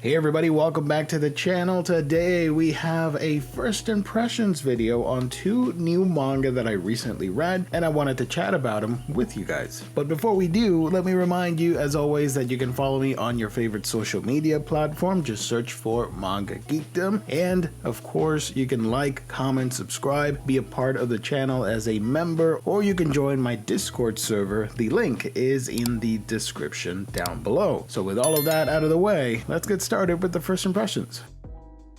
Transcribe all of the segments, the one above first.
Hey everybody, welcome back to the channel. Today we have a first impressions video on two new manga that I recently read, and I wanted to chat about them with you guys. But before we do, let me remind you as always that you can follow me on your favorite social media platform. Just search for Manga GEEKDOM, and of course you can like, comment, subscribe, be a part of the channel as a member, or you can join my Discord server. The link is in the description down below. So with all of that out of the way, let's get started with the first impressions.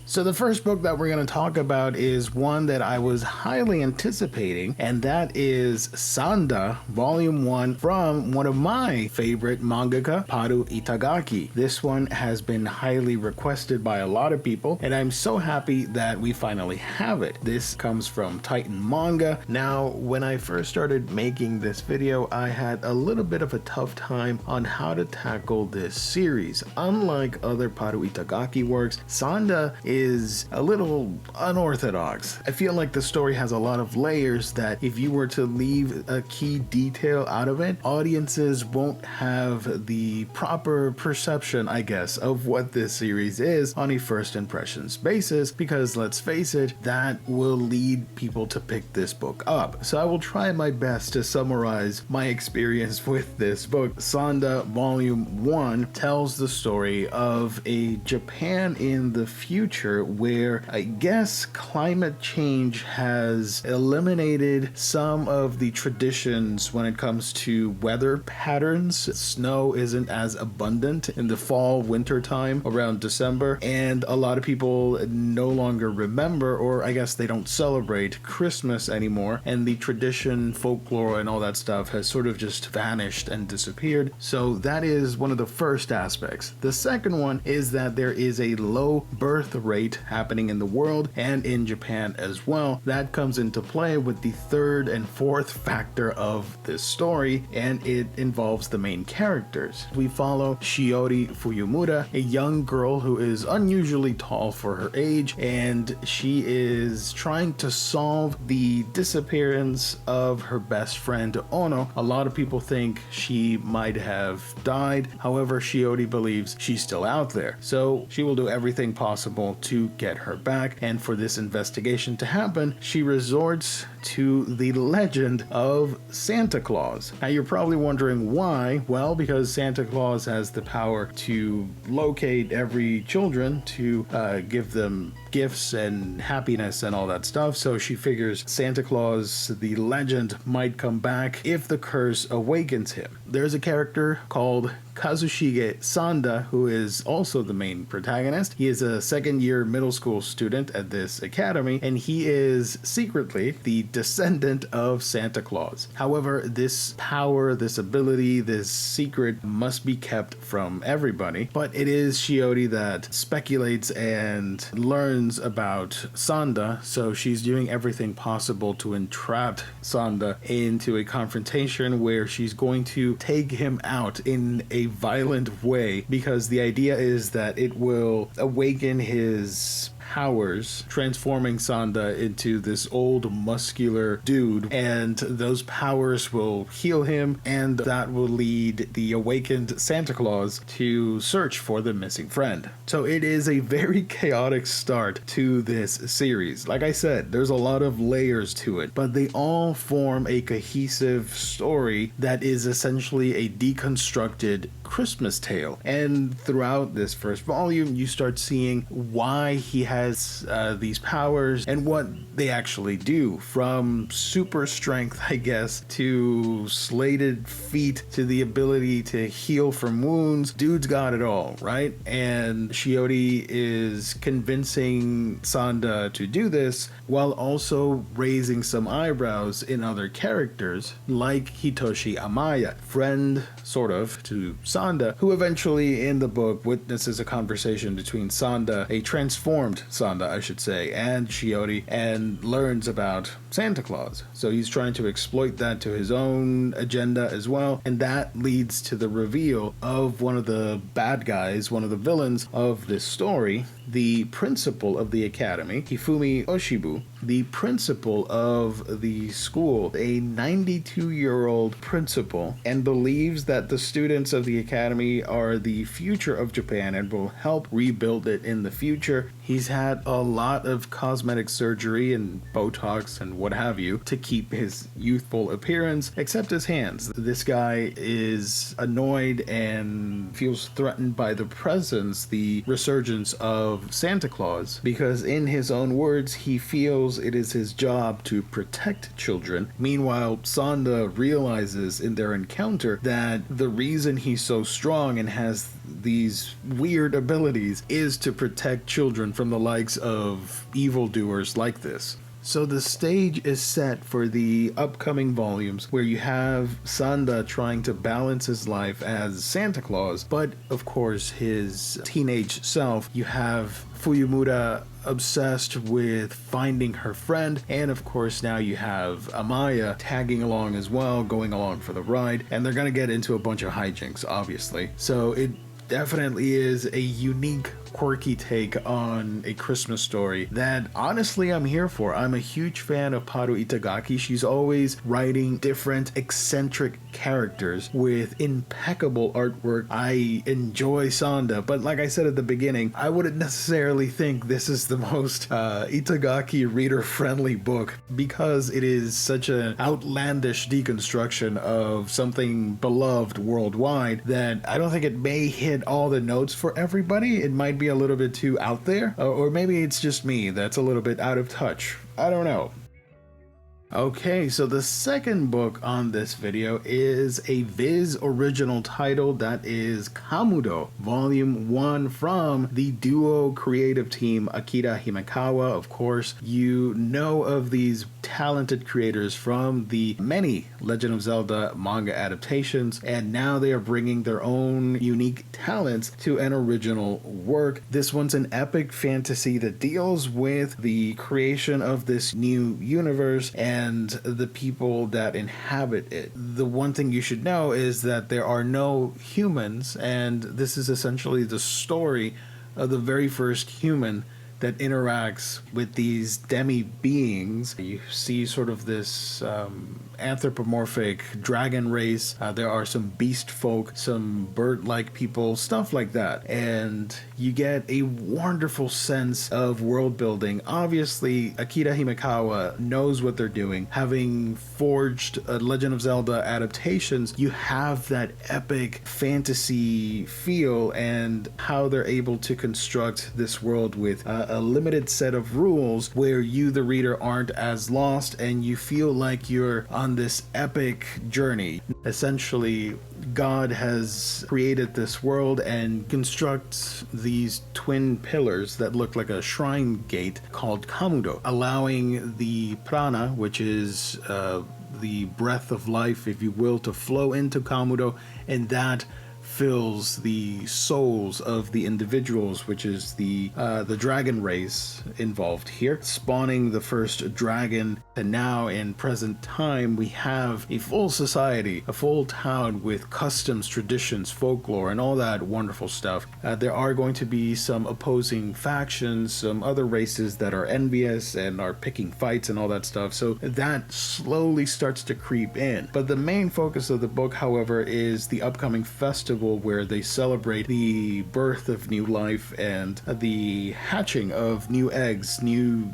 So the first book that we're going to talk about is one that I was highly anticipating, and that is Sanda Volume 1 from one of my favorite mangaka, Paru Itagaki. This one has been highly requested by a lot of people, and I'm so happy that we finally have it. This comes from Titan Manga. Now, when I first started making this video, I had a little bit of a tough time on how to tackle this series. Unlike other Paru Itagaki works, Sanda is a little unorthodox. I feel like the story has a lot of layers that if you were to leave a key detail out of it, audiences won't have the proper perception, I guess, of what this series is on a first impressions basis, because let's face it, that will lead people to pick this book up. So I will try my best to summarize my experience with this book. Sanda Volume 1 tells the story of a Japan in the future where I guess climate change has eliminated some of the traditions when it comes to weather patterns. Snow isn't as abundant in the fall winter time around December, and a lot of people no longer remember, or I guess they don't celebrate Christmas anymore, and the tradition, folklore, and all that stuff has sort of just vanished and disappeared. So that is one of the first aspects. The second one is that there is a low birth rate happening in the world and in Japan as well. That comes into play with the third and fourth factor of this story, and it involves the main characters. We follow Shiori Fuyumura, a young girl who is unusually tall for her age, and she is trying to solve the disappearance of her best friend Ono. A lot of people think she might have died. However, Shiori believes she's still out there, so she will do everything possible to get her back. And for this investigation to happen, she resorts to the legend of Santa Claus. Now you're probably wondering why. Well, because Santa Claus has the power to locate every children to give them gifts and happiness and all that stuff. So she figures Santa Claus, the legend, might come back if the curse awakens him. There's a character called Kazushige Sanda, who is also the main protagonist. He is a second-year middle school student at this academy, and he is secretly the descendant of Santa Claus. However, this power, this ability, this secret must be kept from everybody, but it is Shiori that speculates and learns about Sanda, so she's doing everything possible to entrap Sanda into a confrontation where she's going to take him out in a violent way, because the idea is that it will awaken his powers, transforming Sanda into this old muscular dude, and those powers will heal him, and that will lead the awakened Santa Claus to search for the missing friend. So it is a very chaotic start to this series. Like I said, there's a lot of layers to it, but they all form a cohesive story that is essentially a deconstructed Christmas tale. And throughout this first volume, you start seeing why he has these powers and what they actually do, from super strength, I guess, to slated feet, to the ability to heal from wounds. Dude's got it all, right? And Shiori is convincing Sanda to do this while also raising some eyebrows in other characters, like Hitoshi Amaya, friend, sort of, to Sanda, who eventually in the book witnesses a conversation between Sanda, a transformed Sanda, I should say, and Shiori, and learns about Santa Claus. So he's trying to exploit that to his own agenda as well, and that leads to the reveal of one of the bad guys, one of the villains of this story, the principal of the academy, Hifumi Oshibu, the principal of the school, a 92-year-old principal, and believes that the students of the academy are the future of Japan and will help rebuild it in the future. He's had a lot of cosmetic surgery and Botox and what have you to keep his youthful appearance, except his hands. This guy is annoyed and feels threatened by the presence, the resurgence of Santa Claus, because in his own words, he feels it is his job to protect children. Meanwhile, Sanda realizes in their encounter that the reason he's so strong and has these weird abilities is to protect children from the likes of evildoers like this. So the stage is set for the upcoming volumes where you have Sanda trying to balance his life as Santa Claus, but of course his teenage self. You have Fuyumura obsessed with finding her friend, and of course now you have Amaya tagging along as well, going along for the ride, and they're gonna get into a bunch of hijinks, obviously. So it definitely is a unique, quirky take on a Christmas story that honestly I'm here for. I'm a huge fan of Paru Itagaki. She's always writing different eccentric characters with impeccable artwork. I enjoy Sanda, but like I said at the beginning, I wouldn't necessarily think this is the most Itagaki reader-friendly book because it is such an outlandish deconstruction of something beloved worldwide that I don't think it may hit all the notes for everybody. It might be a little bit too out there, or maybe it's just me that's a little bit out of touch. I don't know. Okay, so the second book on this video is a Viz original title that is Kamudo, Volume 1 from the duo creative team Akira Himekawa. Of course, you know of these talented creators from the many Legend of Zelda manga adaptations, and now they are bringing their own unique talents to an original work. This one's an epic fantasy that deals with the creation of this new universe and the people that inhabit it. The one thing you should know is that there are no humans, and this is essentially the story of the very first human that interacts with these demi-beings. You see sort of this anthropomorphic dragon race. There are some beast folk, some bird-like people, stuff like that. And you get a wonderful sense of world building. Obviously, Akira Himekawa knows what they're doing. Having forged Legend of Zelda adaptations, you have that epic fantasy feel and how they're able to construct this world with a limited set of rules where you, the reader, aren't as lost and you feel like you're on this epic journey. Essentially, God has created this world and constructs these twin pillars that look like a shrine gate called Kamudo, allowing the prana, which is the breath of life, if you will, to flow into Kamudo, and that fills the souls of the individuals, which is the dragon race involved here, spawning the first dragon. And now in present time we have a full society, a full town with customs, traditions, folklore, and all that wonderful stuff. There are going to be some opposing factions, some other races that are envious and are picking fights and all that stuff, so that slowly starts to creep in. But the main focus of the book, however, is the upcoming festival where they celebrate the birth of new life and the hatching of new eggs, new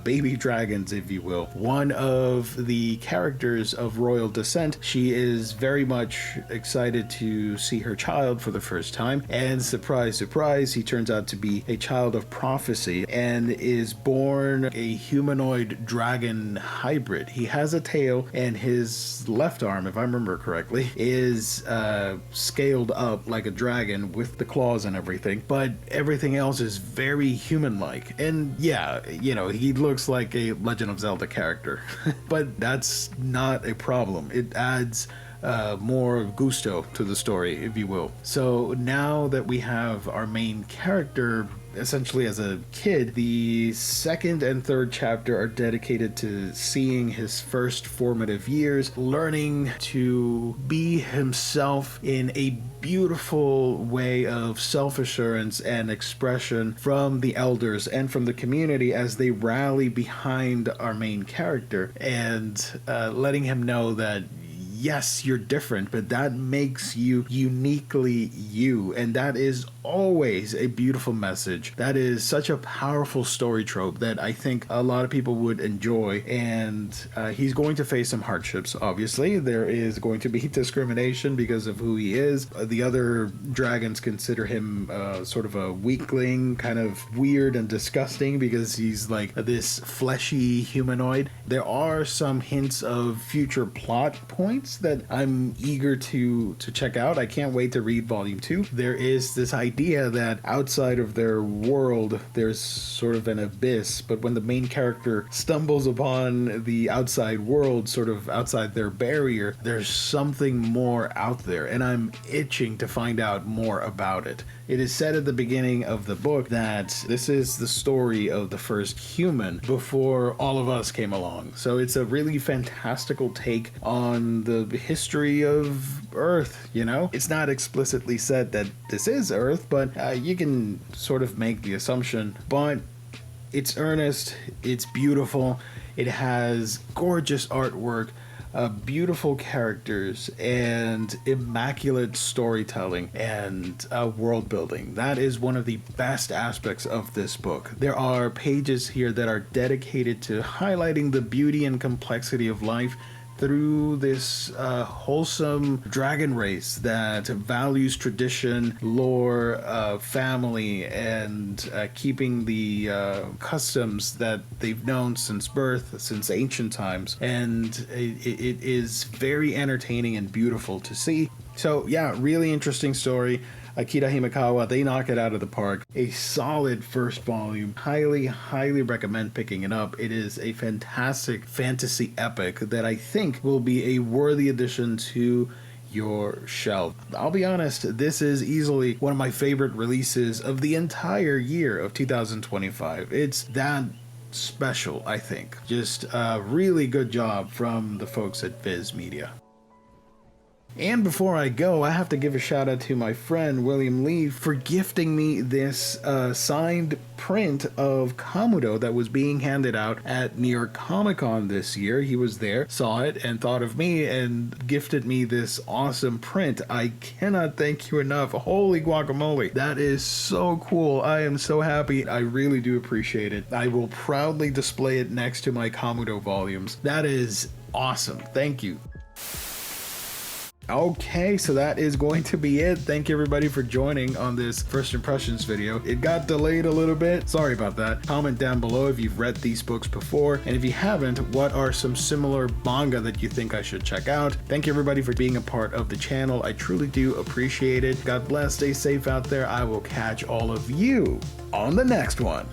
baby dragons, if you will. One of the characters of royal descent, she is very much excited to see her child for the first time, and surprise, surprise, he turns out to be a child of prophecy and is born a humanoid dragon hybrid. He has a tail, and his left arm, if I remember correctly, is scaled up like a dragon with the claws and everything, but everything else is very human-like. And yeah, you know, he looks like a Legend of Zelda character, but that's not a problem. It adds more gusto to the story, if you will. So now that we have our main character essentially as a kid. The second and third chapter are dedicated to seeing his first formative years, learning to be himself in a beautiful way of self-assurance and expression from the elders and from the community as they rally behind our main character, and letting him know that yes, you're different, but that makes you uniquely you. And that is always a beautiful message. That is such a powerful story trope that I think a lot of people would enjoy. And he's going to face some hardships, obviously. There is going to be discrimination because of who he is. The other dragons consider him sort of a weakling, kind of weird and disgusting because he's like this fleshy humanoid. There are some hints of future plot points that I'm eager to check out. I can't wait to read volume 2. There is this idea that outside of their world there's sort of an abyss, but when the main character stumbles upon the outside world, sort of outside their barrier, there's something more out there, and I'm itching to find out more about it. It is said at the beginning of the book that this is the story of the first human before all of us came along. So it's a really fantastical take on the history of Earth, you know? It's not explicitly said that this is Earth, but you can sort of make the assumption. But it's earnest, it's beautiful, it has gorgeous artwork, beautiful characters, and immaculate storytelling and world building. That is one of the best aspects of this book. There are pages here that are dedicated to highlighting the beauty and complexity of life through this wholesome dragon race that values tradition, lore, family, and keeping the customs that they've known since birth, since ancient times. And it is very entertaining and beautiful to see. So yeah, really interesting story. Akira Himekawa, they knock it out of the park. A solid first volume. Highly recommend picking it up. It is a fantastic fantasy epic that I think will be a worthy addition to your shelf. I'll be honest, this is easily one of my favorite releases of the entire year of 2025. It's that special, I think. Just a really good job from the folks at Viz Media. And before I go, I have to give a shout out to my friend William Lee for gifting me this signed print of Kamudo that was being handed out at New York Comic Con this year. He was there, saw it, and thought of me and gifted me this awesome print. I cannot thank you enough. Holy guacamole. That is so cool. I am so happy. I really do appreciate it. I will proudly display it next to my Kamudo volumes. That is awesome. Thank you. Okay, so that is going to be it. Thank you everybody for joining on this first impressions video. It got delayed a little bit. Sorry about that. Comment down below if you've read these books before, and if you haven't, what are some similar manga that you think I should check out. Thank you everybody for being a part of the channel. I truly do appreciate it. God bless. Stay safe out there. I will catch all of you on the next one.